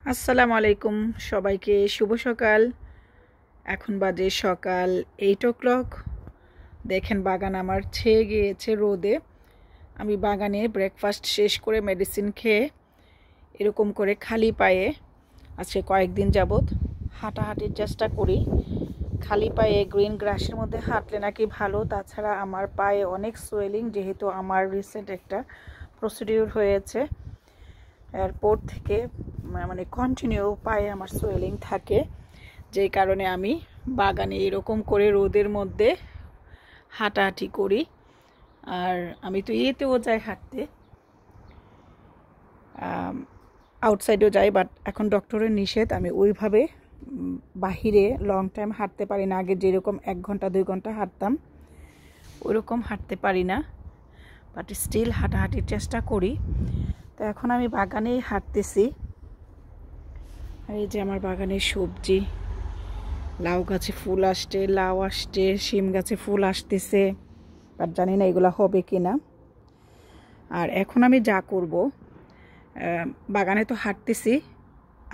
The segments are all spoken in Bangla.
আসসালামু আলাইকুম সবাইকে শুভ সকাল। এখন বাজে সকাল 8 o'clock। দেখেন বাগান আমার ছেয়ে গিয়েছে রোদে। আমি বাগানে ব্রেকফাস্ট শেষ করে মেডিসিন খেয়ে এরকম করে খালি পায়ে আজকে কয়েকদিন যাবত হাঁটাহাঁটির চেষ্টা করি। খালি পায়ে গ্রিন গ্রাসের মধ্যে হাঁটলে নাকি ভালো, তাছাড়া আমার পায়ে অনেক সোয়েলিং, যেহেতু আমার রিসেন্ট একটা প্রসিডিউর হয়েছে। এয়ারপোর্ট থেকে মানে কন্টিনিউ পায়ে আমার সোয়েলিং থাকে, যেই কারণে আমি বাগানে এরকম করে রোদের মধ্যে হাঁটাহাঁটি করি। আর আমি তো ইয়েতেও যাই হাঁটতে, আউটসাইডেও যাই, বাট এখন ডক্টরের নিষেধ, আমি ওইভাবে বাহিরে লং টাইম হাঁটতে পারি না। আগে যেরকম 1 ঘন্টা 2 ঘন্টা হাঁটতাম ওইরকম হাঁটতে পারি না, বাট স্টিল হাঁটাহাঁটির চেষ্টা করি। তো এখন আমি বাগানেই হাঁটতেছি। আর এই যে আমার বাগানের সবজি, লাউ গাছে ফুল আসছে, লাউ আসছে, শিম গাছে ফুল আসতেছে, বাট জানি না এগুলো হবে কি না। আর এখন আমি যা করব, বাগানে তো হাঁটতেছি,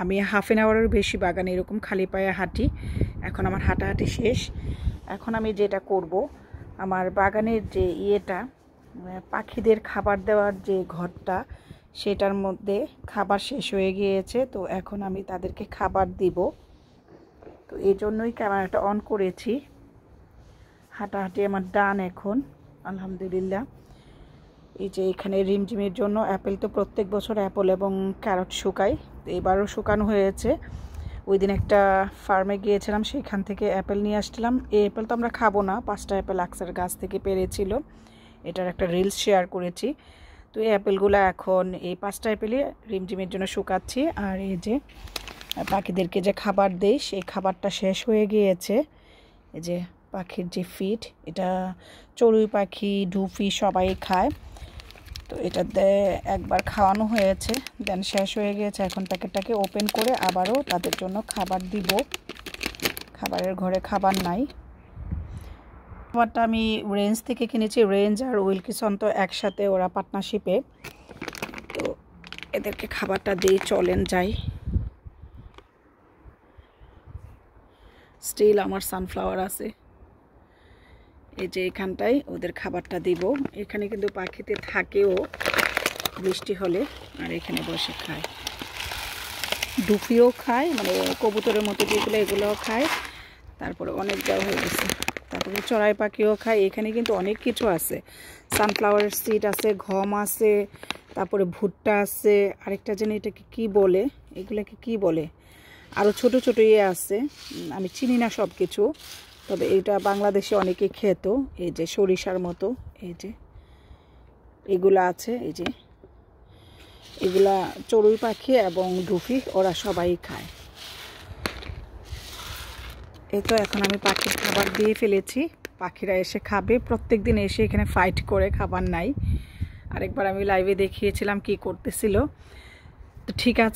আমি হাফ অ্যান আওয়ারের বেশি বাগানে এরকম খালি পায়ে হাঁটি। এখন আমার হাঁটাহাঁটি শেষ। এখন আমি যেটা করব, আমার বাগানের যে ইয়েটা পাখিদের খাবার দেওয়ার যে ঘরটা, সেটার মধ্যে খাবার শেষ হয়ে গিয়েছে। তো এখন আমি তাদেরকে খাবার দিব, তো এই জন্যই ক্যামেরাটা অন করেছি। হাঁটাহাঁটি আমার ডান এখন, আলহামদুলিল্লাহ। এই যে এখানে রিমঝিমের জন্য অ্যাপেল, তো প্রত্যেক বছর অ্যাপেল এবং ক্যারট শুকাই, তো এবারও শুকানো হয়েছে। ওই দিন একটা ফার্মে গিয়েছিলাম, সেখান থেকে অ্যাপেল নিয়ে আসছিলাম। এই অ্যাপেল তো আমরা খাবো না, 5টা অ্যাপেল আকসার গাছ থেকে পেরেছিল, এটার একটা রিলস শেয়ার করেছি। তো এই অ্যাপেলগুলো এখন এই 5টা অ্যাপেলই রিমঝিমের জন্য শুকাচ্ছি। আর এই যে পাখিদেরকে যে খাবার দেই, সেই খাবারটা শেষ হয়ে গিয়েছে। এই যে পাখির যে ফিড, এটা চড়ুই পাখি, ডুফি সবাই খায়। তো এটাতে একবার খাওয়ানো হয়েছে, দেন শেষ হয়ে গিয়েছে। এখন প্যাকেটটাকে ওপেন করে আবারও তাদের জন্য খাবার দিব। খাবারের ঘরে খাবার নাই। খাবারটা আমি রেঞ্জ থেকে কিনেছি, রেঞ্জ আর উইলকিসন তো একসাথে, ওরা পার্টনারশিপে। তো এদেরকে খাবারটা দিয়ে চলেন যাই। স্টিল আমার সানফ্লাওয়ার আছে, এই যে এখানটায় ওদের খাবারটা দিব। এখানে কিন্তু পাখিতে থাকেও বৃষ্টি হলে, আর এখানে বসে খায়। ডুফিও খায়, মানে কবুতরের মতো যেগুলো, এগুলোও খায়। তারপরে অনেক দেওয়া হয়ে গেছে। তারপরে চড়াই পাখিও খায়। এখানে কিন্তু অনেক কিছু আছে, সানফ্লাওয়ারের সিড আছে, গম আছে, তারপরে ভুট্টা আছে, আরেকটা জানি এটাকে কী বলে, এগুলোকে কী বলে, আরও ছোট ছোট ইয়ে আছে, আমি চিনি না সব কিছু, তবে এটা বাংলাদেশে অনেকে খেত। এই যে সরিষার মতো, এই যে এগুলা আছে, এই যে এগুলা চড়ুই পাখি এবং ডুফি ওরা সবাই খায়। এই তো এখন আমি পাখির খাবার দিয়ে ফেলেছি, পাখিরা এসে খাবে। প্রত্যেক দিন এসে এখানে ফাইট করে, খাবার নাই। আরেকবার আমি লাইভে দেখিয়েছিলাম কি করতেছিল। তো ঠিক আছে,